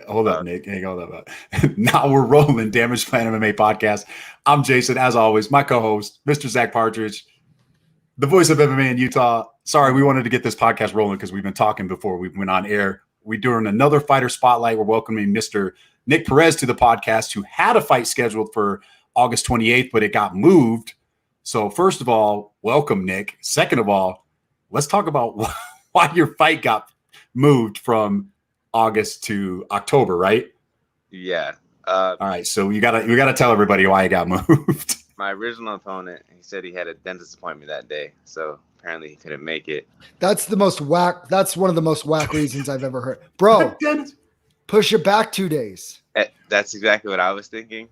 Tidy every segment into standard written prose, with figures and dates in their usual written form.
Hold up, Nick. Hang on up. Now we're rolling. Damage Plan MMA podcast. I'm Jason, as always. My co-host, Mr. Zack Partridge, the voice of MMA in Utah. Sorry, we wanted to get this podcast rolling because we've been talking before we went on air. We're doing another fighter spotlight. We're welcoming Mr. Nick Perez to the podcast, who had a fight scheduled for August 28th, but it got moved. So first of all, welcome, Nick. Second of all, let's talk about why your fight got moved from August to October, right? Yeah. All right. So we gotta tell everybody why it got moved. My original opponent, he said he had a dentist appointment that day, so apparently he couldn't make it. That's one of the most whack reasons I've ever heard. Bro, push it back 2 days. That's exactly what I was thinking.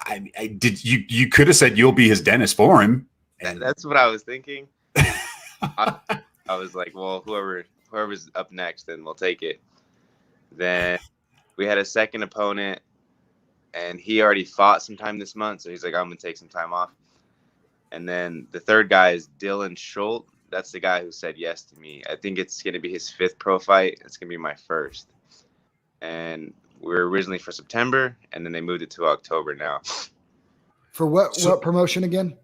You could have said you'll be his dentist for him. That's what I was thinking. I was like, well, whoever's up next, then we'll take it. Then we had a second opponent, and he already fought sometime this month, so he's like, I'm going to take some time off. And then the third guy is Dylan Schultz. That's the guy who said yes to me. I think it's going to be his 5th pro fight. It's going to be my first. And we were originally for September, and then they moved it to October now. For what promotion again?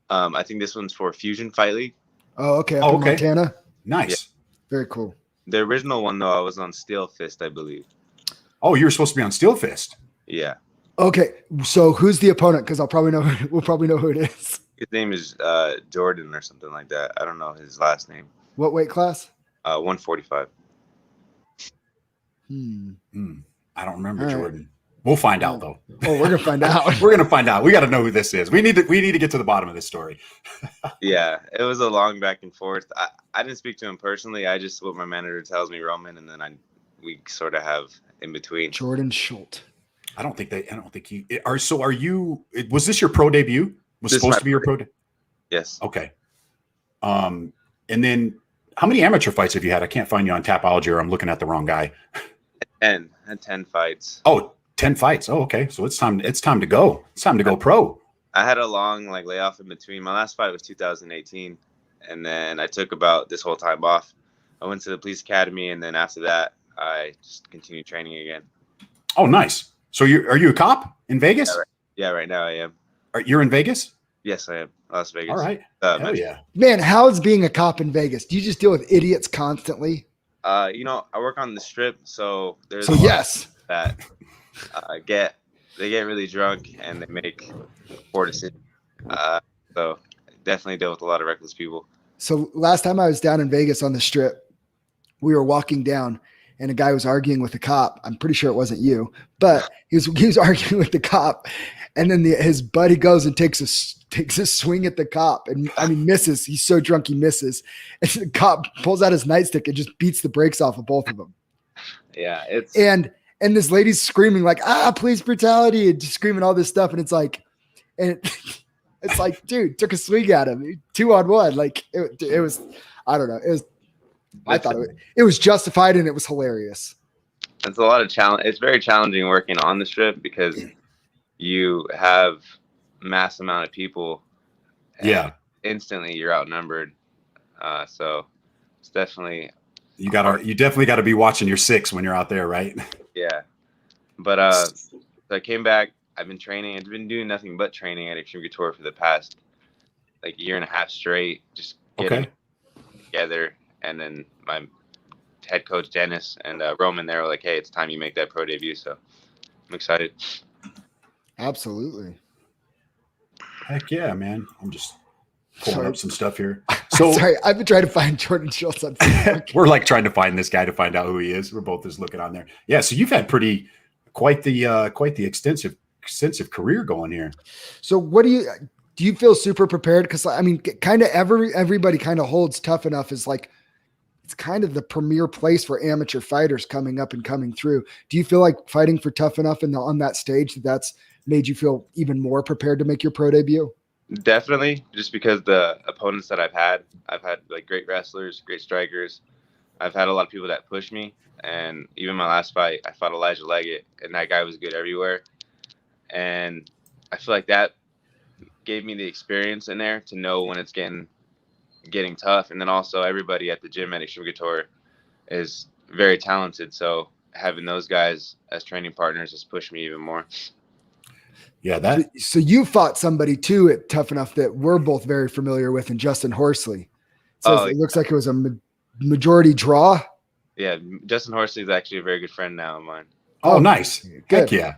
I think this one's for Fusion Fight League. Oh, okay. Up in Montana. Nice. Yeah. Very cool. The original one, though, I was on Steel Fist, I believe. Oh, you were supposed to be on Steel Fist. Yeah. Okay. So who's the opponent? Because we'll probably know who it is. His name is Jordan or something like that. I don't know his last name. What weight class? 145. I don't remember Jordan. We'll find out though. Oh, we're gonna find out. We're gonna find out. We got to know who this is. We need to get to the bottom of this story. Yeah, it was a long back and forth. I didn't speak to him personally. I just what my manager tells me, Roman, and then we sort of have in between. Jordan Schultz. I don't think you are. So are you? Was this your pro debut? Was this supposed to be your pro? Yes. Okay. And then how many amateur fights have you had? I can't find you on Tapology, or I'm looking at the wrong guy. 10 fights. Oh, 10 fights. Oh, okay. So it's time to go. It's time to go pro. I had a long layoff in between. My last fight was 2018, and then I took about this whole time off. I went to the police academy, and then after that, I just continued training again. Oh, nice. So are you a cop in Vegas? Yeah, right now I am. You're in Vegas? Yes, I am. Las Vegas. All right. Hell yeah. Man, how's being a cop in Vegas? Do you just deal with idiots constantly? I work on the strip, so there's yes that get really drunk and they make poor decisions. So definitely deal with a lot of reckless people. So last time I was down in Vegas on the strip, we were walking down and a guy was arguing with a cop. I'm pretty sure it wasn't you, but he was arguing with the cop, and then his buddy goes and takes a swing at the cop, and misses. He's so drunk he misses, and the cop pulls out his nightstick and just beats the brakes off of both of them. Yeah, it's and this lady's screaming like police brutality and just screaming all this stuff, and it's like, dude, took a swing at him, 2-on-1. Like it was, I don't know, it was. I thought it was justified and it was hilarious. It's a lot of challenge. It's very challenging working on the strip because you have mass amount of people. Yeah. Instantly you're outnumbered. So it's definitely you definitely got to be watching your 6 when you're out there, right? Yeah. But so I came back. I've been training. I've been doing nothing but training at Extreme Couture for the past year and a half straight. Just getting together. And then my head coach, Dennis, and Roman, they were like, hey, it's time you make that pro debut. So I'm excited. Absolutely. Heck yeah, man. I'm just pulling up some stuff here. So sorry, I've been trying to find Jordan Schultz on Facebook. We're trying to find this guy to find out who he is. We're both just looking on there. Yeah, so you've had quite the extensive career going here. So what do you feel super prepared? Because kind of everybody kind of holds Tough Enough as it's kind of the premier place for amateur fighters coming up and coming through. Do you feel like fighting for Tough Enough on that stage that's made you feel even more prepared to make your pro debut? Definitely, just because the opponents that I've had great wrestlers, great strikers. I've had a lot of people that push me, and even my last fight, I fought Elijah Leggett, and that guy was good everywhere. And I feel like that gave me the experience in there to know when it's getting tough. And then also everybody at the gym at Extreme Couture is very talented. So having those guys as training partners has pushed me even more. Yeah, So you fought somebody too at Tough Enough that we're both very familiar with, and Justin Horsley. So it looks like it was a majority draw. Yeah, Justin Horsley is actually a very good friend now of mine. Oh, nice. Good. Heck yeah.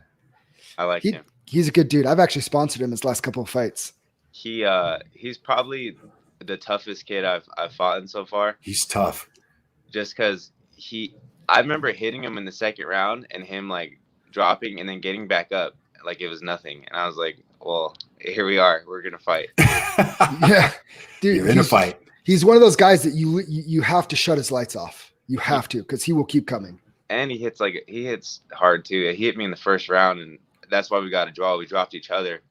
I like him. He's a good dude. I've actually sponsored him his last couple of fights. He's probably the toughest kid I've fought in so far. He's tough. Just because I remember hitting him in the second round and him like dropping and then getting back up like it was nothing, and I was like, well, here we are. We're gonna fight. Yeah, dude, you're in a fight. He's one of those guys that you have to shut his lights off. You have to, because he will keep coming. And he hits hard too. He hit me in the first round, and that's why we got a draw. We dropped each other.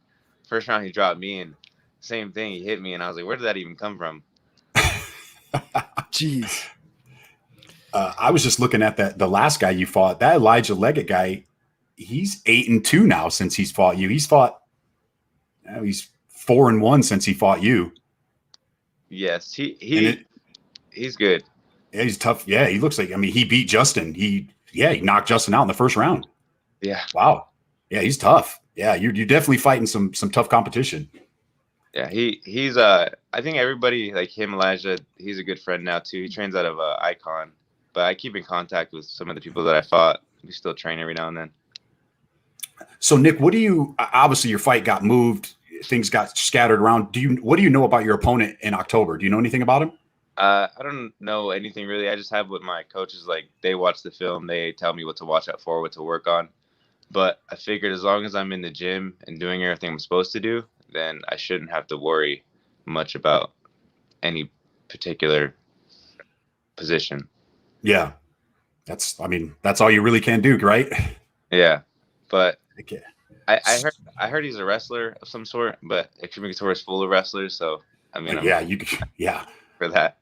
First round he dropped me, and same thing. He hit me, and I was like, where did that even come from? Jeez. I was just looking at the last guy you fought, that Elijah Leggett guy. He's 8-2 now since he's fought you. He's 4-1 since he fought you. Yes, he's good. Yeah, he's tough. Yeah, he looks like. I mean, he beat Justin. He knocked Justin out in the first round. Yeah. Wow. Yeah, he's tough. Yeah, you're definitely fighting some tough competition. Yeah, he's I think everybody like him, Elijah. He's a good friend now too. He trains out of Icon, but I keep in contact with some of the people that I fought. We still train every now and then. So Nick, obviously your fight got moved, things got scattered around. What do you know about your opponent in October? Do you know anything about him? I don't know anything really. I just have what my coaches like. They watch the film. They tell me what to watch out for, what to work on. But I figured as long as I'm in the gym and doing everything I'm supposed to do, then I shouldn't have to worry much about any particular position. Yeah. That's all you really can do, right? Yeah. But okay. I heard he's a wrestler of some sort, but Extreme Couture is full of wrestlers, so I mean for that.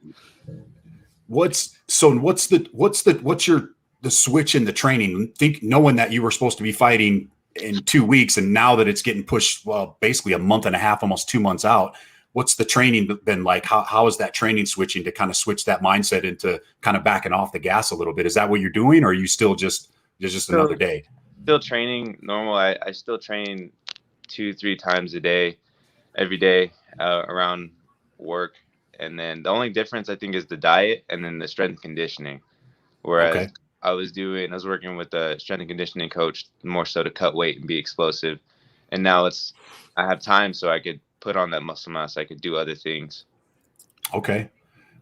What's the switch in the training? Knowing that you were supposed to be fighting in 2 weeks, and now that it's getting pushed, well, basically a month and a half, almost 2 months out. What's the training been like? How is that training switching to kind of switch that mindset into kind of backing off the gas a little bit? Is that what you're doing, or are you still just another day? Still training normal. I still train 2-3 times a day, every day around work. And then the only difference I think is the diet and then the strength and conditioning. Whereas I was working with a strength and conditioning coach more so to cut weight and be explosive. And now I have time so I could put on that muscle mass. I could do other things. Okay.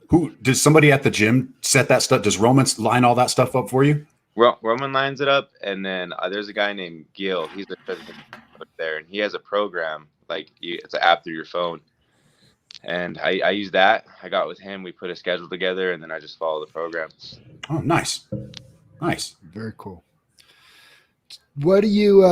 Who does somebody at the gym set that stuff? Does Roman line all that stuff up for you? Roman lines it up, and then there's a guy named Gil. He's the president there, and he has a program it's an app through your phone. And I use that. I got with him. We put a schedule together, and then I just follow the program. Oh, nice. Very cool. What do you?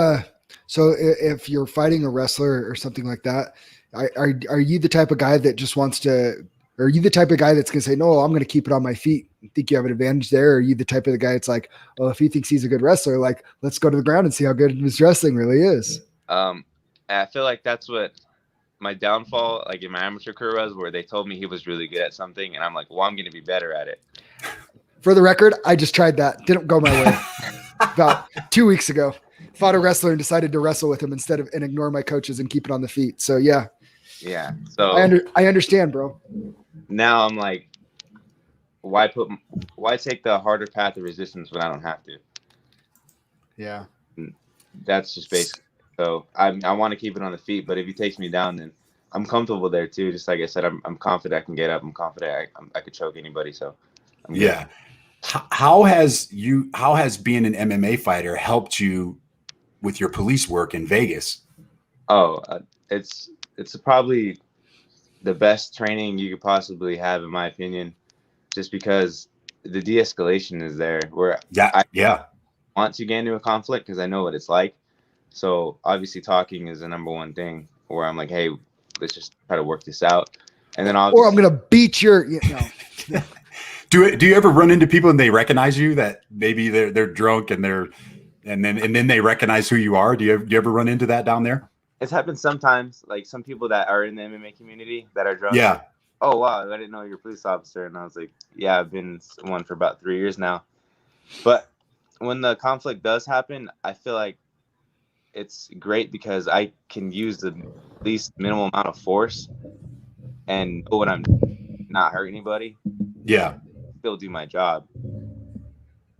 So if you're fighting a wrestler or something like that, are you the type of guy that just wants to? Or are you the type of guy that's going to say, no, I'm going to keep it on my feet? You think you have an advantage there? Or are you the type of the guy that's like, well, if he thinks he's a good wrestler, like, let's go to the ground and see how good his wrestling really is? I feel like that's what my downfall, like in my amateur career was, where they told me he was really good at something. And I'm like, well, I'm going to be better at it. For the record, I just tried that. Didn't go my way. About 2 weeks ago, fought a wrestler and decided to wrestle with him instead of and ignore my coaches and keep it on the feet. So yeah. Yeah. So I understand, bro. Now I'm like, why take the harder path of resistance when I don't have to? Yeah. That's just basic. So I want to keep it on the feet, but if he takes me down, then I'm comfortable there too. Just like I said, I'm confident I can get up. I'm confident I could choke anybody. So yeah. How has being an MMA fighter helped you with your police work in Vegas? Oh, it's probably the best training you could possibly have, in my opinion, just because the de-escalation is there. Where I want to get into a conflict because I know what it's like. So obviously talking is the number one thing where I'm like, hey, let's just try to work this out. And then or I'm going to beat your, Do you ever run into people and they recognize you, that maybe they're drunk and then they recognize who you are? Do you ever run into that down there? It's happened sometimes, like some people that are in the MMA community that are drunk. Yeah. Oh, wow, I didn't know you're a police officer. And I was like, yeah, I've been one for about 3 years now. But when the conflict does happen, I feel like it's great because I can use the least minimal amount of force and know what I'm not hurt anybody, Yeah. still do my job.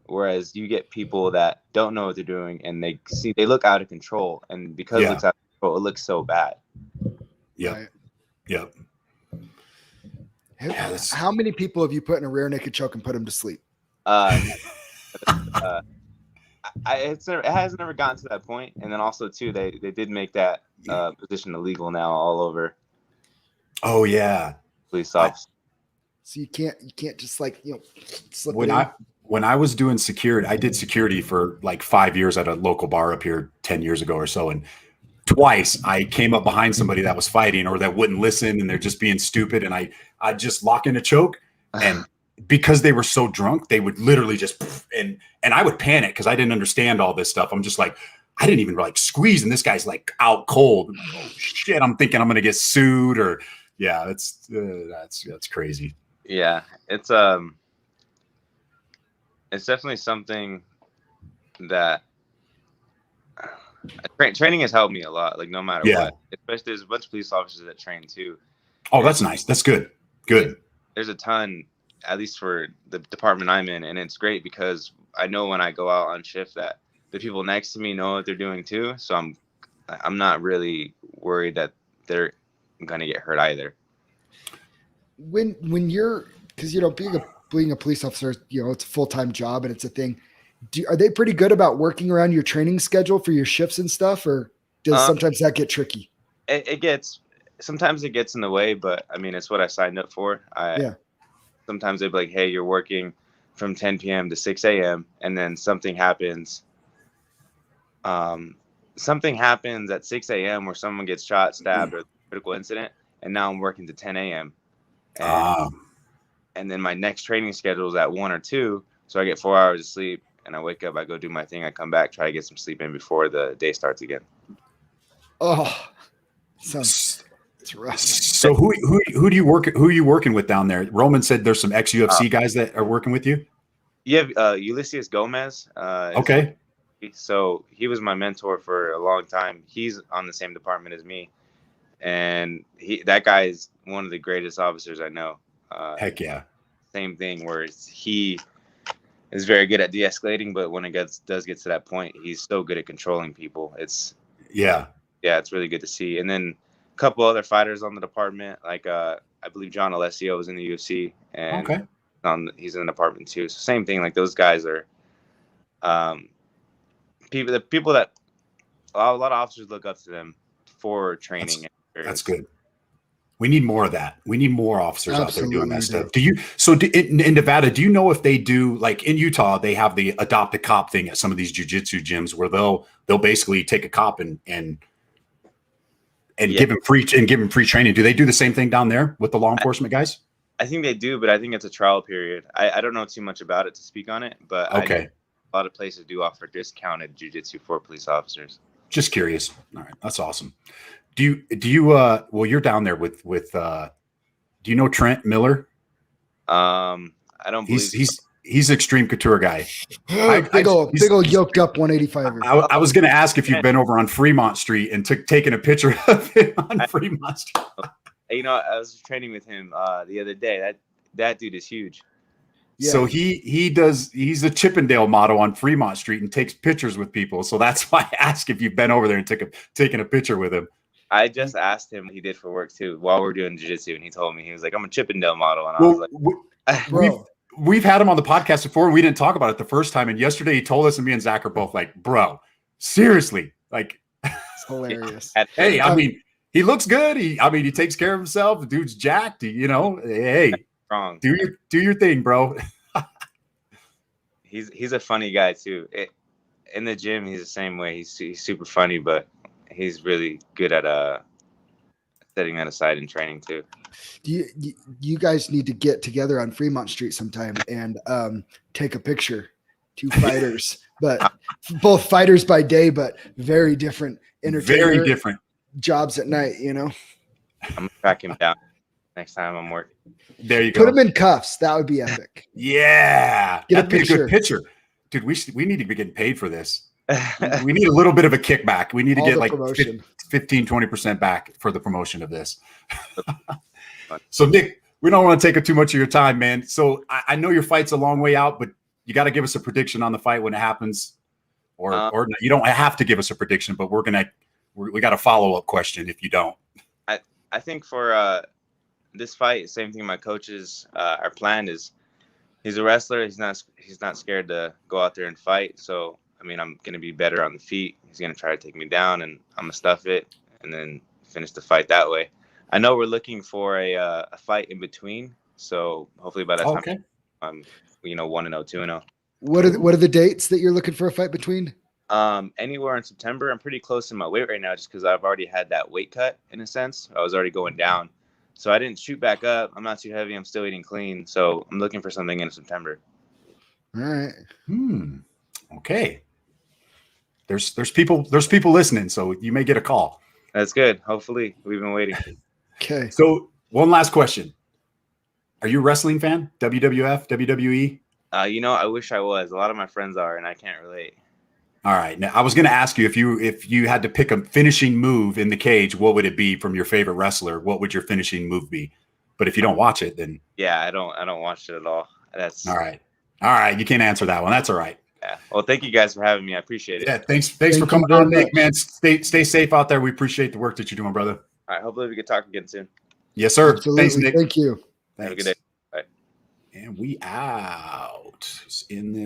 Whereas you get people that don't know what they're doing and they look out of control, and because it looks out of control, it looks so bad. Yep. Right. Yep. How many people have you put in a rear naked choke and put them to sleep? It has never gotten to that point. And then also too, they did make that position illegal now all over. Oh yeah. Police officers. So you can't just like, slip when I was doing security, I did security for like 5 years at a local bar up here 10 years ago or so. And twice I came up behind somebody that was fighting or that wouldn't listen and they're just being stupid. And I'd just lock in a choke, and because they were so drunk, they would literally just, and I would panic because I didn't understand all this stuff. I'm just like, I didn't even like squeeze, and this guy's like out cold. I'm like, oh shit, I'm thinking I'm going to get sued, or yeah, that's crazy. Yeah. It's definitely something that training has helped me a lot, like no matter what. Especially there's a bunch of police officers that train too. Oh, that's nice. That's good. Good. There's a ton, at least for the department I'm in, and it's great because I know when I go out on shift that the people next to me know what they're doing too. So I'm not really worried that they're gonna get hurt either. When you're, because being a police officer, it's a full-time job and it's a thing. Are they pretty good about working around your training schedule for your shifts and stuff, or does sometimes that get tricky? Sometimes it gets in the way, but I mean, it's what I signed up for. Sometimes they'd be like, hey, you're working from 10 p.m. to 6 a.m. and then something happens. Something happens at 6 a.m. where someone gets shot, stabbed, or critical incident, and now I'm working to 10 a.m. And then my next training schedule is at 1 or 2, so I get 4 hours of sleep. And I wake up, I go do my thing, I come back, try to get some sleep in before the day starts again. Oh, it's rough. So who are you working with down there? Roman said there's some ex-UFC guys that are working with you. You have Ulysses Gomez. Okay. So he was my mentor for a long time. He's on the same department as me, and that guy is one of the greatest officers I know. Heck yeah. Same thing where he is very good at de-escalating, but when it does get to that point, he's so good at controlling people. It's really good to see. And then a couple other fighters on the department, like I believe John Alessio was in the UFC, and he's in the department too. So same thing. Like those guys are people that a lot of officers look up to them for training. That's good. We need more of that. We need more officers out there doing that stuff. In Nevada, do you know if they do, like in Utah, they have the adopt a cop thing at some of these jiu-jitsu gyms where they'll basically take a cop and give him free training. Do they do the same thing down there with the law enforcement guys? I think they do, but I think it's a trial period. I don't know too much about it to speak on it, but I know a lot of places do offer discounted jiu-jitsu for police officers. Just curious. All right, that's awesome. Do you well, you're down there with do you know Trent Miller? I don't believe he's extreme couture guy. Big old yoked up 185er. I was going to ask if you've been over on Fremont Street and taken a picture of him on Fremont Street. I was training with him the other day. That dude is huge. Yeah. So he's a Chippendale model on Fremont Street and takes pictures with people. So that's why I asked if you've been over there and taken a picture with him. I just asked him what he did for work too while we're doing jiu-jitsu, and he told me, he was like, I'm a Chippendale model. And I was like, we've had him on the podcast before, and we didn't talk about it the first time. And yesterday he told us, and me and Zack are both like, bro, seriously, like, it's hilarious. Hey, I mean, he looks good. He takes care of himself. The dude's jacked. Hey, wrong. Do your thing, bro. He's a funny guy too. In the gym, he's the same way. He's super funny, but he's really good at setting that aside in training too. Do you guys need to get together on Fremont Street sometime and take a picture? Two fighters, but both fighters by day, but very different very different jobs at night. I'm gonna track him down next time I'm working. There you go. Put him in cuffs. That would be epic. Yeah, Get a picture. Be a good picture. dude, we need to be getting paid for this. We need a little bit of a kickback. We need to All get the like promotion. 15, 20% back for the promotion of this. So Nick, we don't want to take up too much of your time, man. So I know your fight's a long way out, but you got to give us a prediction on the fight when it happens, or you don't have to give us a prediction, but we got a follow-up question if you don't. I think for this fight, same thing my coaches, our plan is, he's a wrestler. He's not scared to go out there and fight. So, I mean, I'm going to be better on the feet. He's going to try to take me down, and I'm going to stuff it and then finish the fight that way. I know we're looking for a fight in between. So hopefully by that time, I'm 1-0, 2-0. What are the dates that you're looking for a fight between? Anywhere in September. I'm pretty close in my weight right now just because I've already had that weight cut in a sense. I was already going down. So I didn't shoot back up. I'm not too heavy. I'm still eating clean. So I'm looking for something in September. All right. Okay. There's people listening, so you may get a call. That's good. Hopefully. We've been waiting. Okay. So one last question. Are you a wrestling fan? WWF, WWE? I wish I was. A lot of my friends are, and I can't relate. All right. Now I was going to ask you if you had to pick a finishing move in the cage, what would it be from your favorite wrestler? What would your finishing move be? But if you don't watch it, then yeah, I don't watch it at all. That's all right. All right, you can't answer that one. That's all right. Yeah. Well, thank you guys for having me. I appreciate it. Yeah, thanks for coming on, Nick, man. Stay safe out there. We appreciate the work that you're doing, brother. All right. Hopefully we can talk again soon. Yes, sir. Absolutely. Thanks, Nick. Thank you. Thanks. Have a good day. Bye. And we out in this.